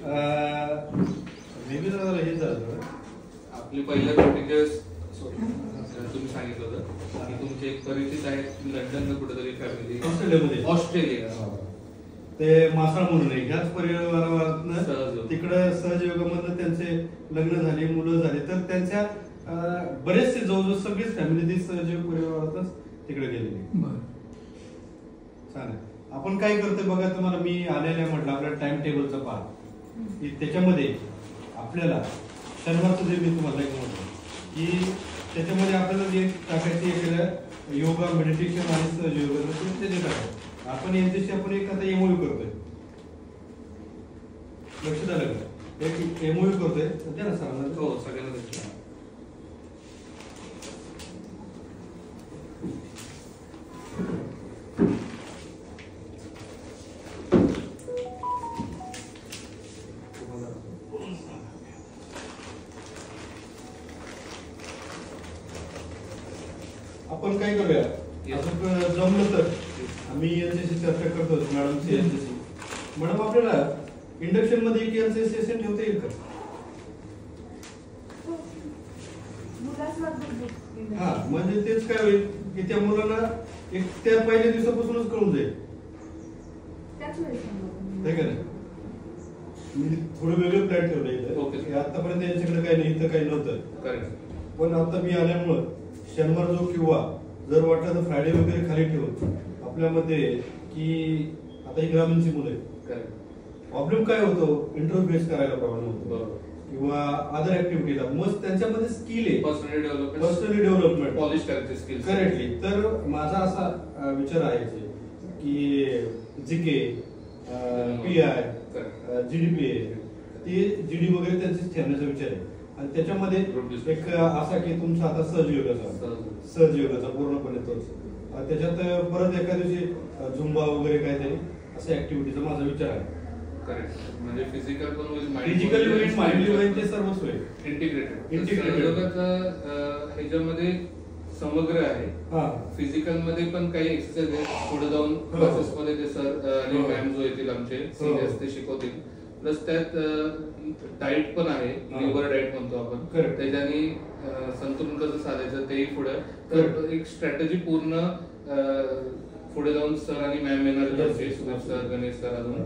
May be हे झालं आपली पहिल्या प्रोटिकस तुम्ही सांगितलं होतं की तुमचे एक परिचित आहेत लंडनला कुठेतरी फॅमिली ऑस्ट्रेलिया ते मासाळ म्हणून आहे ह्याच परिवारात तिकडं सहजयोगामधनं त्यांचे लग्न झाले मुलं झाले तर त्यांच्या बरेचसे जवळजवळ सगळीच फॅमिली ती सहजयोग परिवारातच तिकडे गेलेली. चालेल आपण काय करतोय बघा तुम्हाला मी आलेल्या म्हटलं आपल्या टाइम टेबलचं पाहत त्याच्यामध्ये आपल्याला शनिवारचं जे मी तुम्हाला एक म्हटलं की त्याच्यामध्ये आपल्याला जे टाकायचे एखाद्या योगा मेडिटेशन आणि सहजयोग ते जे टाकायचं आपण यांच्याशी आपण एक आता एमओयू करतोय. लक्षात आलं का एक एमओयू करतोय द्या ना सरांना. हो सगळ्यांना आपण काय करूया असं जमलं तर आम्ही यांच्याशी चर्चा करतो मॅडमची यांच्याशी. मॅडम आपल्याला इंडक्शन मध्ये एक यांचे सेशन ठेवता येईल का? हा म्हणजे तेच काय होईल की त्या मुलांना एक त्या पहिल्या दिवसापासूनच कळून जाईल का नाही. मी थोडं वेगळं प्लॅन ठेवलं आतापर्यंत यांच्याकडे काही नाही इथं काही नव्हतं पण आता मी आल्यामुळं शनिवार जो किंवा जर वाटलं तर फ्रायडे वगैरे खाली ठेवून आपल्यामध्ये की आता ही ग्रामीणची मुलं आहेत प्रॉब्लेम काय होतो इंटरव्ह्यू फेस करायला प्रॉब्लेम होतो किंवा अदर ऍक्टिव्हिटीला मस्त त्यांच्यामध्ये स्किल आहे पर्सनली डेव्हलपमेंट पॉलिश करायचे स्किल करेक्टली. तर माझा असा विचार आहे की जीके पीआय जीडीपी ते जीडी वगैरे त्यांचे ठेवण्याचा विचार आहे आणि त्याच्यामध्ये एक असा की तुमचा आता सहजयोगाचा पूर्णपणे तोच त्याच्यात परत एका दिवशी झुंबा वगैरे काहीतरी अशा ऍक्टिव्हिटीचा माझा विचार आहे. करेक्ट म्हणजे फिजिकल पण होईल फिजिकली होईल माइंडली होईल ते सर्वच होईल इंटिग्रेटेड. ह्याच्यामध्ये समग्र आहे. फिजिकल मध्ये पण काही एक्सरसाइज आहे पुढे जाऊन क्लासेस मध्ये ते सर आणि मॅम जो येतील आमचे सिनियर्स ते शिकवतील. प्लस त्यात डाएट पण आहे लिव्हर डाएट म्हणतो आपण त्याच्याने संतुलन कसं साधायचं तेही पुढे तर एक स्ट्रॅटेजी पूर्ण पुढे जाऊन सर आणि मॅम येणार सुधीर सर गणेश सर अजून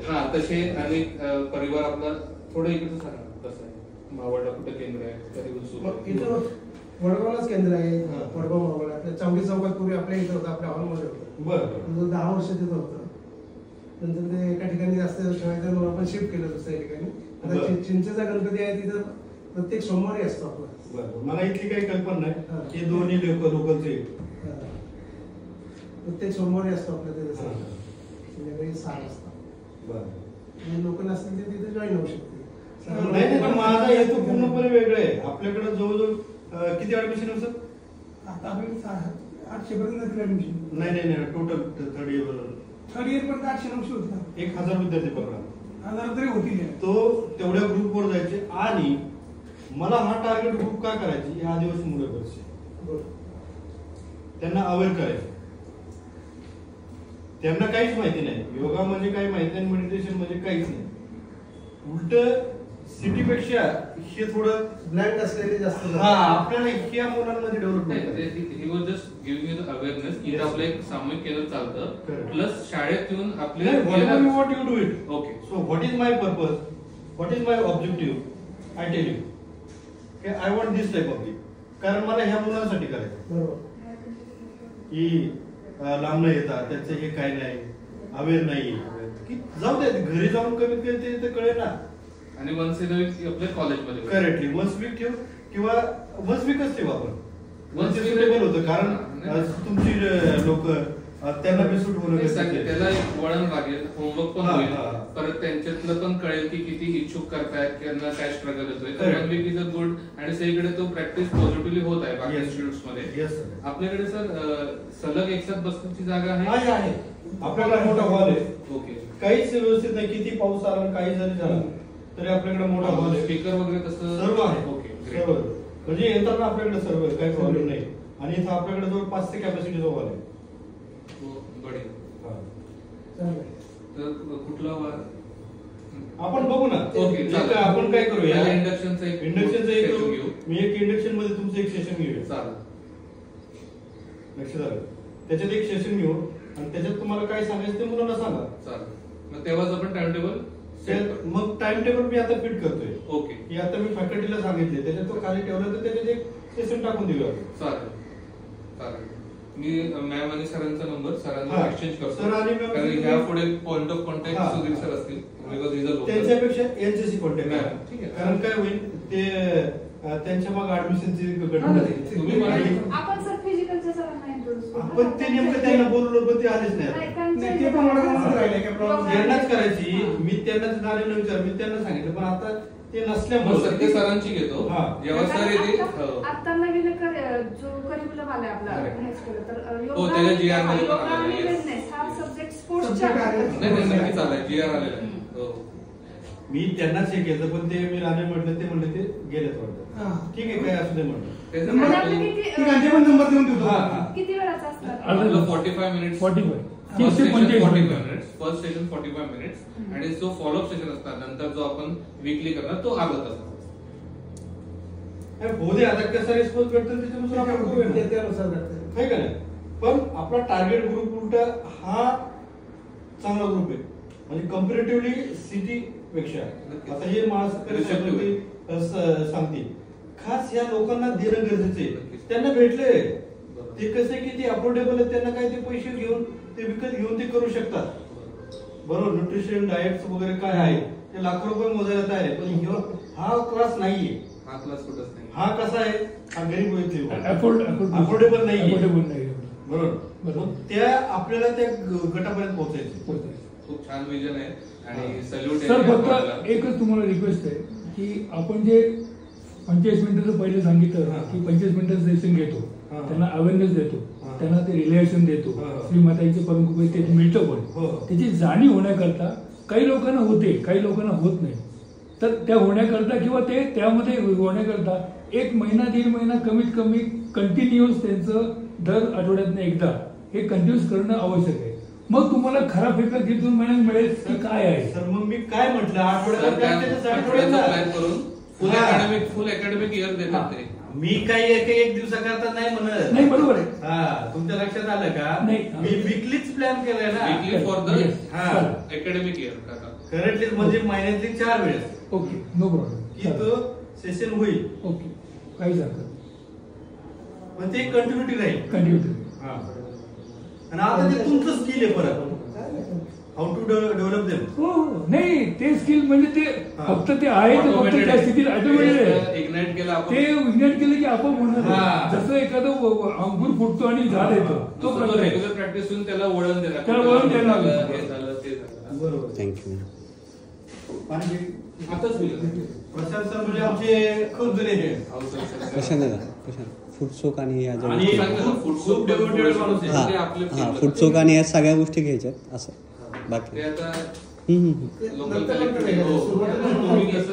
हा तसे आणि परिवार आपला थोडं इकडचं सांगा कसं आहे मावळला कुठं केंद्र आहे वडगावलाच केंद्र आहे. वडगाव मावळ आपल्या चावडी चौकात पूर्वी आपल्या इथं होतं आपल्या हॉलमध्ये होतं बरं 10 वर्ष तिथं होतं. नंतर ते एका ठिकाणी जास्त ठेवायचं म्हणून आपण शिफ्ट केलं दुसऱ्या ठिकाणी. आता चिंचेचा गणपती आहे तिथं प्रत्येक सोमवारी असतो आपला. मला इथली काही कल्पना नाही की दोन्ही लोकलचे प्रत्येक सोमवारी असतो आपल्या तिथे संध्याकाळी 6 वाजता. लोकल असतील ते तिथे जॉईन होऊ शकते. नाही माझा हेतू पूर्णपणे वेगळा आहे. आपल्याकडे जवळजवळ किती ऍडमिशन आहे सर? आता आपल्याकडे 800 पर्यंत ऍडमिशन नाही टोटल थर्ड इयर पर्यंत 800-900 होती ना. 1000 विद्यार्थी पकडा 1000 तरी होतील. तो तेवढ्या ग्रुपवर जायचे आणि मला हा टार्गेट ग्रुप का करायची या आदिवासी मुलं त्यांना अवेअर करायचे. त्यांना काहीच माहिती नाही योगा म्हणजे काही माहिती नाही मेडिटेशन म्हणजे काहीच नाही. उलट सिटीपेक्षा हे थोडं ब्लँक असलेले जास्त आपल्याला ह्या मुलांमध्ये development he was just giving you the awareness की आपलं एक सामूहिक केंद्र चालतं प्लस शाळेत येऊन आपले what you do it okay so what is my purpose what is my objective I tell you I want this type of thing कारण मला ह्या मुलांसाठी करायचं बरोबर की लांब न येतात त्यांचं हे काय नाही अवेअर नाही की जाऊ दे घरी जाऊन कमीत कमी ते कळेल ना. आणि वन्स इन वीक आपल्या कॉलेजमध्ये करेक्टली वन्स वीक ठेव किंवा वन्स वीकच ठेव आपण वन्स सुटेबल होतं कारण तुमची लोक त्यांना बी सूट होणं त्याला एक वळण लागेल होमवर्क पण होईल परत त्यांच्यातलं पण कळेल की किती इच्छुक करतायत त्यांना काय स्ट्रगल होतोय तर one week is a good आणि सगळीकडे तो प्रॅक्टिस पॉझिटिव्हली होत आहे बाकी इन्स्टिट्यूट्स मध्ये. आपल्याकडे सर सलग एकसाथ बसण्याची जागा आहे आपल्याकडे मोठा हॉल आहे. ओके काहीच व्यवस्थित नाही किती पाऊस आला काही जरी झाला तरी आपल्याकडे मोठा हॉल आहे. स्पीकर वगैरे तसं सर्व आहे. ओके सर्व म्हणजे येताना आपल्याकडे सर्व काही प्रॉब्लेम नाही आणि इथं आपल्याकडे जवळ 500 कॅपॅसिटीचा हॉल आहे. तर कुठला आपण बघू ना. ओके, आपण काय करूया, इंडक्शनचं एक घेऊ. मी एक इंडक्शन मध्ये तुमचं एक सेशन घेऊया. चालेल, लक्षात आलं. त्याच्यात एक सेशन घेऊ आणि त्याच्यात तुम्हाला काय सांगायचं ते मुलांना सांगा. चालेल, मग तेव्हाच आपण टाइम टेबल मग टाइम टेबल मी आता फिट करतोय. ओके, की आता मी फॅकल्टीला सांगितले, त्याच्यात तो खाली ठेवला तर त्याच्यात एक सेशन टाकून देऊया. चालेल चालेल. मी मॅम आणि सरांचा नंबर सरांना एक्सचेंज करतो, कारण ह्या पुढे point of contact Sudhir sir असतील, त्यांच्यापेक्षा यांच्याशी कॉन्टॅक्ट करा. ठीक आहे, कारण काय होईल ते त्यांच्या मग ऍडमिशनची आपण सर फिजिकलच्या सरांना इंट्रोड्यूस करू. आपण ते नेमकं त्यांना बोललो पण ते आलेच नाही. त्यांनाच करायची, मी त्यांनाच नारायण विचार मी त्यांना सांगितलं, पण आता ते नसल्यामुळे सत्य सरांची घेतो. जेव्हा सर येतील आता नवीन जो करिक्युलम आलाय आपला हायस्कूल, तर त्याच्या जीआर मध्ये पण आलेला आहे. हा सब्जेक्ट स्पोर्ट्सचा नाही नक्कीच आलाय, जीआर आलेला आहे. मी त्यांनाच हे केलं, पण ते मी राणे म्हटलं, ते म्हणले ते गेलेत वाटतं. ठीक आहे, काय असू दे म्हटलं. किती वेळाचा असतात? 45 minutes. 45 minutes first session 45 minutes आणि जो फॉलोअप सेशन असतात नंतर जो आपण वीकली करणार तो अर्धा तास. होते आता कसा रिस्पॉन्स भेटतो त्याच्यानुसार आपण करूया का नाही. पण आपला टार्गेट ग्रुप उलटा हा चांगला ग्रुप आहे, म्हणजे कम्पॅरेटिव्हली सिटी पेक्षा. आता हे महाराष्ट्र सांगतील खास या लोकांना देणं गरजेचं आहे. त्यांना भेटले ते कसं आहे की ते अफोर्डेबल आहे, त्यांना काय ते पैसे घेऊन ते विकत घेऊन ते करू शकतात. बरोबर, न्यूट्रिशन डाएट वगैरे काय आहे ते लाखो रुपये मोजायला तयार आहे, पण हा क्लास नाहीये. हा क्लास कुठंच नाही. हा कसा आहे, हा गरीब अफोर्डेबल नाही. बरोबर, त्या आपल्याला त्या गटापर्यंत पोहोचायचं. खूप छान विजन आहे आणि सल्यूट. सर फक्त एकच तुम्हाला रिक्वेस्ट आहे की आपण जे 45 मिनिटाचं पहिले सांगितलं की 45 मिनिटाचं सेशन घेतो, त्यांना अवेअरनेस देतो, त्यांना ते रिलेशन देतो, श्रीमाताईचे परंपरे ते मिळतं, पण त्याची जाणीव होण्याकरता काही लोकांना होते, काही लोकांना होत नाही. तर त्या होण्याकरता किंवा ते त्यामध्ये होण्याकरता 1 महिना 1.5 महिना कमीत कमी कंटिन्युअस त्यांचं दर आठवड्यातून एकदा हे कंटिन्युअस करणं आवश्यक आहे. मग तुम्हाला खरा फेकला 2 महिन्यात मिळेल की काय आहे. सर मग मी काय म्हटलं, आठवड्यात प्लॅन करून फुल अकॅडमिक इयर देतात ते. मी काही एक दिवसाकरता नाही म्हणत. नाही, बरोबर आहे. तुमच्या लक्षात आलं का, नाही मी वीकलीच प्लॅन केलाय ना, weekly for the academic year. Currently म्हणजे महिन्यातली 4 वेळेस. ओके, नो प्रॉब्लेम, की तो सेशन होईल. ओके, काहीच हरकत. पण ते कंटिन्युटी राहील. कंटिन्युटी. आणि आता ते तुमचं स्किल आहे परत, हाऊ टू डेव्हलप देम. हो, नाही ते स्किल म्हणजे ते फक्त ते आहे, फक्त त्या स्थितीत ऑटोमॅटिक इग्नाइट केलं, ते इग्नाइट केलं की आपण होणार. जसं एखादं अंगूर फुटतो आणि झाड येतो, तो रेग्युलर प्रॅक्टिस होऊन त्याला वळण देणार, त्याला वळण देणार. बरोबर, थँक्यू. आताच प्रसाद सर म्हणजे आमचे खूप जुने हे फुटचोक आणि या फुटचोक आणि या सगळ्या गोष्टी घ्यायच्यात असं. बाकी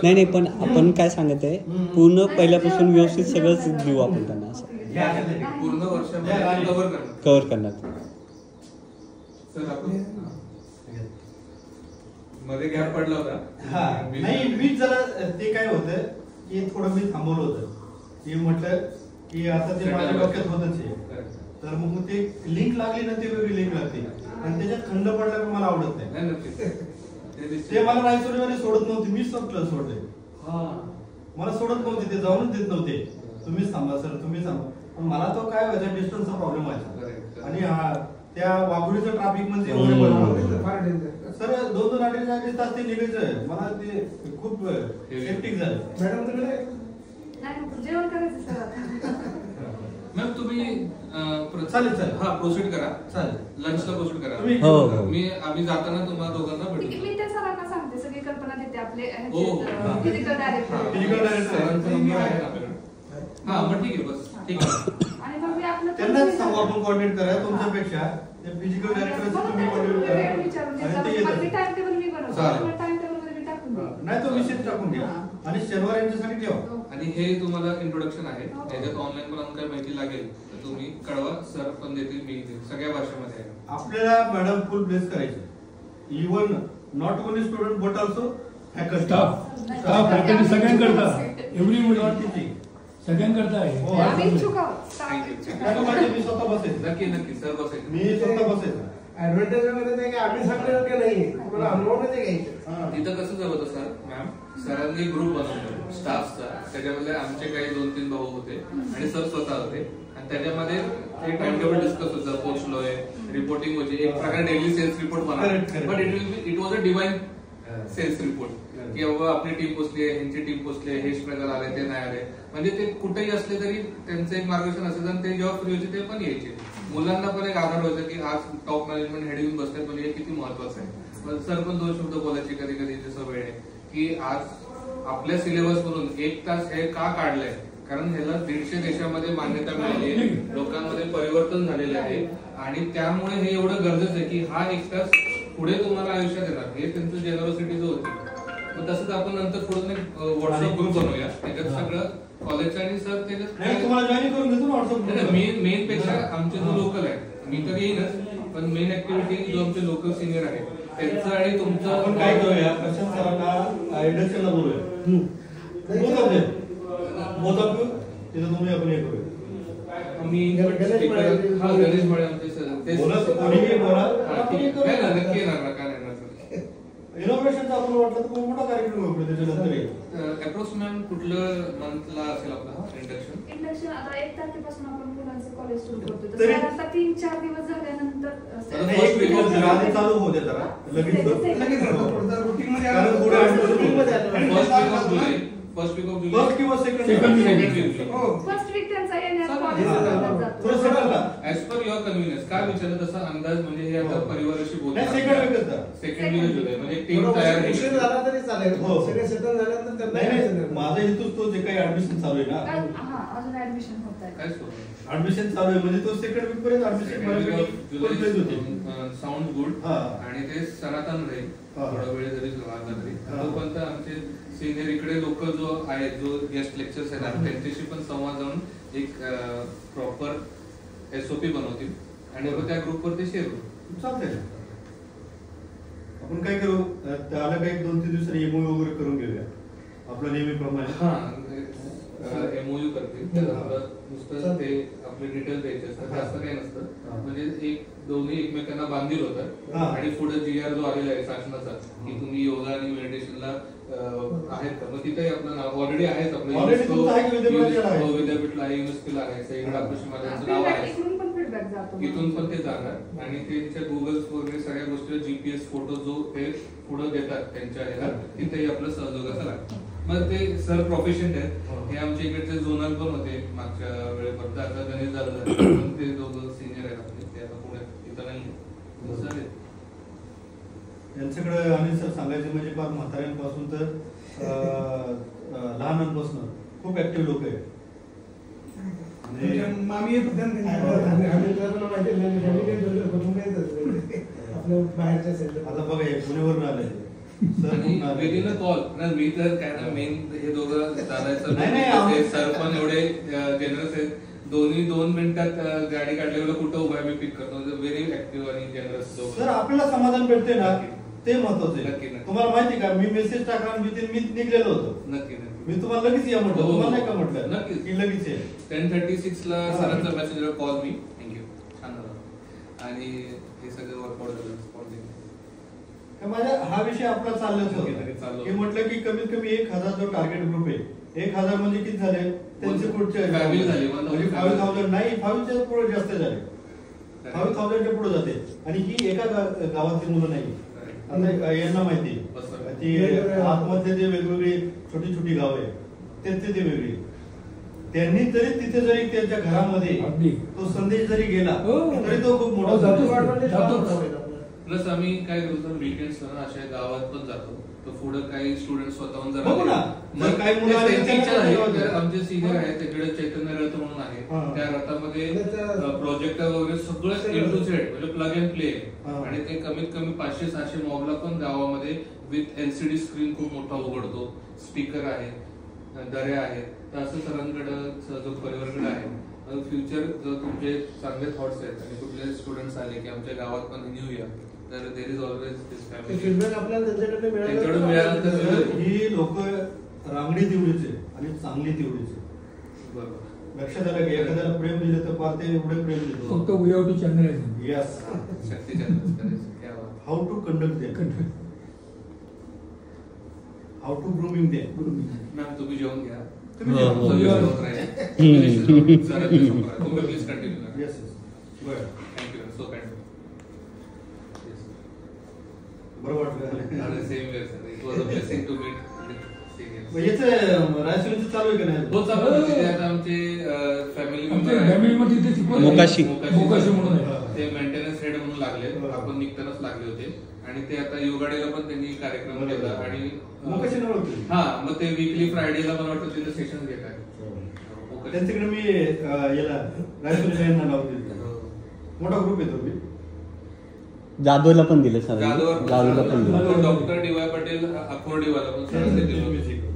नाही, पण आपण काय सांगत आहे, पूर्ण पहिल्यापासून व्यवस्थित सगळंच देऊ आपण त्यांना, असं पूर्ण वर्ष कव्हर करणार. मध्ये गॅप पडला होता. नाही, मी जरा ते काय होतं की थोडं मी थांबवलं होतं. की म्हटलं की आता ते माझ्या डोक्यात होतच आहे, तर मग ते लिंक लागली ना, ती वेगळी लिंक लागते आणि त्याच्यात खंड पडला की मला आवडत नाही. ते मला रायचोरीमध्ये सोडत नव्हते, मीच सोडले. मला सोडत नव्हते, ते जाऊनच देत नव्हते. तुम्हीच थांबा सर, तुम्ही थांबा. पण मला तो काय व्हायचा, डिस्टन्सचा प्रॉब्लेम व्हायचा. आणि त्या वाघुडीचं ट्रॅफिक म्हणजे सर 2-2 तास ते निघायचं. मला ते खूप सेफ्टिक झालं. मॅडम जेवण करायचं सर. मॅम तुम्ही चालेल प्रोसीड करा. चालेल, लंचला प्रोसीड करा. आम्ही जाताना तुम्हाला दोघांना मी त्या सरांना सांगते, सगळी कल्पना देते. आपले फिजिकल डायरेक्टर. मग ठीक आहे, बस ठीक आहे. आणि मग मी आपलं त्यांनाच सांगू आपण कोऑर्डिनेट करा. तुमच्यापेक्षा फिजिकल डायरेक्टर तुम्ही कोऑर्डिनेट विचारून टाइम टेबल मी बनवतो, टाइम टेबल मध्ये मी टाकून नाही, तो विषय टाकून घ्या आणि शनिवार यांच्यासाठी ठेवा. आणि हे तुम्हाला इंट्रोडक्शन आहे, याच्यात ऑनलाईन पण काही माहिती लागेल तर तुम्ही कळवा, सर पण देतील, मी देईल, सगळ्या भाषेमध्ये आहे. आपल्याला मॅडम फुल प्लेस करायचे, even not only student but also staff faculty सगळ्यांकरता एव्हरीबडी सगळ्यांकरता आहे. मी स्वतः बसेल. नक्की सर बसेल. मी स्वतः बसेल. ऍडव्हर्टाईज मध्ये काय आम्ही सांगलेलं की नाही तुम्हाला अनुभव नाही घ्यायचं. तिथं कसं झालं होतं सर मॅम, सरांनी ग्रुप बनवला स्टाफचा. त्याच्यामध्ये आमचे काही 2-3 भाऊ होते आणि सर स्वतः होते आणि त्याच्यामध्ये एक टाइम टेबल डिस्कस होतं. पोहोचलोय, रिपोर्टिंग होती, एक प्रकारे डेली सेल्स रिपोर्ट बनवला. But it was a divine sales report की बाबा आपली टीम पोचली आहे, ह्यांची टीम पोचली आहे, हे स्ट्रगल आले, ते नाही आले. म्हणजे ते कुठेही असले तरी त्यांचं एक मार्गदर्शन असायचं आणि ते जेव्हा फ्री व्हायचे ते पण यायचे. मुलांना पण एक आधार व्हायचा की आज टॉप मॅनेजमेंट हेड येऊन बसतात म्हणजे हे किती महत्वाचं आहे. पण सर पण 2 शब्द बोलायचे कधी कधी जसं वेळ आहे की आज आपल्या सिलेबस मधून 1 तास हे का काढलंय, कारण ह्याला 150 देशामध्ये मान्यता मिळाली आहे, लोकांमध्ये परिवर्तन झालेलं आहे आणि त्यामुळे हे एवढं गरजेचं आहे की हा 1 तास पुढे तुम्हाला आयुष्यात येणार. हे त्यांचं जेनरॉसिटी जो होती. मग तसंच आपण नंतर पुढे व्हॉट्सअप ग्रुप बनवूया, त्याच्यात सगळं कॉलेजचं आणि सर त्याच्यात तुम्हाला जॉईन करून देतो ना व्हॉट्सअप. मेन पेक्षा आमचे जो लोकल आहे, मी तर येईनच, पण मेन ऍक्टिव्हिटी जो आमचे लोकल सिनियर आहे त्यांचं आणि तुमचं आपण काय करूया, प्रशांत सरांना इंडक्शनला बोलूया. बोथ तिथं तुम्ही आपण हे करूया. गणेश मळे आमचे सर नक्की येणार का नाही. इनोव्हेशनचा आपण वाटलं तर मोठा कार्यक्रम होईल त्याच्यानंतर. अप्रोक्स मॅम कुठलं मंथला असेल आपला इंडक्शन? आता 1 तारखेपासून आपण मुलांचं कॉलेज सुरू करतो, तर आता 3-4 दिवस झाल्यानंतर चालू होते जरा लगेच रुटीन मध्ये फर्स्ट वीक ऑफ जुलै फर्स्ट किंवा सेकंड फर्स्ट वीक त्यांचा येण्याचा college as per your convenience. काय विचारलं तसा अंदाज म्हणजे हे आता परिवाराशी बोलतो. सेकंड वीक जुलै म्हणजे टीम तयार झाला तरी चालेल. सगळे सेटल झाल्यानंतर त्यांना माझा हेतूच तो जे काही ऍडमिशन चालू आहे ना, अजून ऍडमिशन होत आहे, काय ऍडमिशन चालू आहे म्हणजे तो सेकंड वीक पर्यंत ऍडमिशन साऊंड गुड आणि ते सनातन राहील थोडा वेळ जरी लागला तरी. तोपर्यंत आमचे सिनियर इकडे लोक जो आहे, जो गेस्ट लेक्चर्स आहेत त्यांच्याशी पण संवाद जाऊन एक प्रॉपर एसओपी बनवतील आणि त्या ग्रुपवर ते शेअर करू. चालतंय. आपण काय करू, त्याला काही 2-3 दिवसांनी एमओयू वगैरे करून घेऊया आपलं नेहमीप्रमाणे. एमओयू करतील नुसतं ते आपले डिटेल द्यायचे असतात, जास्त काही नसतं. म्हणजे दोन्ही एकमेकांना बांधील होतात आणि पुढे जीआर जो आलेला आहे शासनाचा की तुम्ही योगा आणि मेडिटेशनला आहेत का, मग तिथे आपलं नाव ऑलरेडी आहेच. आपलं विद्यापीठला आहे, युनेस्कोला आहे, सगळीकडे आपलं शिवाजीचं नाव आहे. इथून पण ते जाणार आणि त्यांच्या गुगल्स वगैरे सगळ्या गोष्टी जीपीएस फोटो जो ते पुढे देतात त्यांच्या ह्याला, तिथेही आपलं सहयोगाचं लागतं. मग ते सर प्रोफेशनल आहेत. हे आमच्या इकडचे झोनल पण होते मागच्या वेळेपर्यंत, आता गणेश झालं पण ते दोघं सिनियर आहेत आपले, ते आता पुण्यात इथं नाही. यांच्याकडे आणि सर सांगायचे म्हणजे फार म्हाताऱ्यांपासून तर लहानांपासून खूप ऍक्टिव्ह लोक आहेत. आता बघा पुण्यावरून आले कॉल. मी तर काय ना मेन हे दोघं चालायचं सर पण एवढे जेनरस आहेत. 2 मिनिटात गाडी काढल्यावर कुठं उभा मी पिक करतो. व्हेरी ऍक्टिव्ह आणि जेनरस. सर आपल्याला समाधान भेटते ना, ते महत्वाचं आहे. नक्की. तुम्हाला माहिती का, मी मेसेज टाकला मी निघलेलो होतो. नक्की मी तुम्हाला लगेच या म्हटलं, तुम्हाला नाही का म्हटलं नक्की की लगेच 10:36 ला सरांचा मेसेज कॉल मी. थँक्यू, छान झाला आणि हे सगळं वर्कआउट झालं. माझ्या हा विषय आपला चाललाच होता की म्हटलं की कमीत कमी 1000 जो टार्गेट ग्रुप आहे, 1000 म्हणजे किती झाले त्यांचे पुढचे म्हणजे 5000 नाही, 5000च्या पुढे जास्त झाले. 5000च्या पुढे जाते आणि ही एका गावातली मुलं नाही. आता यांना माहिती ती आतमध्ये जे वेगवेगळी छोटी छोटी गाव आहे त्यांचे ते वेगळी. त्यांनी जरी तिथे जरी त्यांच्या घरामध्ये तो संदेश जरी गेला तरी तो खूप मोठा. प्लस आम्ही काय करतो वीकेंड्स अशा गावात पण जातो, तर पुढे काही स्टुडंट स्वतःहून जर आमचे सिनियर आहेत तिकडे चैतन्य रथ म्हणून आहे, त्या रथामध्ये प्रोजेक्टर वगैरे सगळं ए टू झेड म्हणजे प्लग अँड प्ले आणि ते कमीत कमी 500-600 मॉबला पण गावामध्ये विथ एलसीडी स्क्रीन खूप मोठा उघडतो, स्पीकर आहे, दऱ्या आहेत. तर असं सरांकडे जो परिवारकडे आहे. फ्युचर जर तुमचे चांगले थॉट्स आहेत आणि कुठले स्टुडंट्स आले की आमच्या गावात पण रिन्यू या, तर there is always this family feedback आपल्याला त्यांच्याकडे मिळाला तर आपली लोक रांगडी तेवढीच आहे आणि चांगली तेवढीच आहे. बरोबर. लक्षात आलं की एखाद्याला प्रेम दिलं तर फार ते एवढे प्रेम देतो. फक्त we have to channelise. Yes. शक्ती how to conduct them, how to grooming them. Ma'am तुम्ही जेवण घ्या. तुम्ही प्लीज कंटिन्यू. येस बरं. Thank you so kind. बरं वाटलं. Same way sir. It was a blessing to meet. याचं रायसोनीचं चालू आहे का नाही? हो चालू आहे. तिथे आता आमचे फॅमिली फॅमिलीमध्ये ते शिकवत मोकाशी म्हणून आहे. ते मेंटेनन्स हेड म्हणून लागले. आपण निघतानाच लागले होते आणि ते आता युगाडेला पण त्यांनी कार्यक्रम केला आणि हा मग ते वीकली फ्रायडेला मला वाटतं तिथे सेशन घेत आहे. त्यांच्याकडे मी याला रायसोनी यांना लावते. मोठा ग्रुप येतो मी. जाधवला पण दिलं सर. जाधवला पण दिलं. डॉक्टर डी वाय पटेल अकोर्डीवाला पण सर दिलं.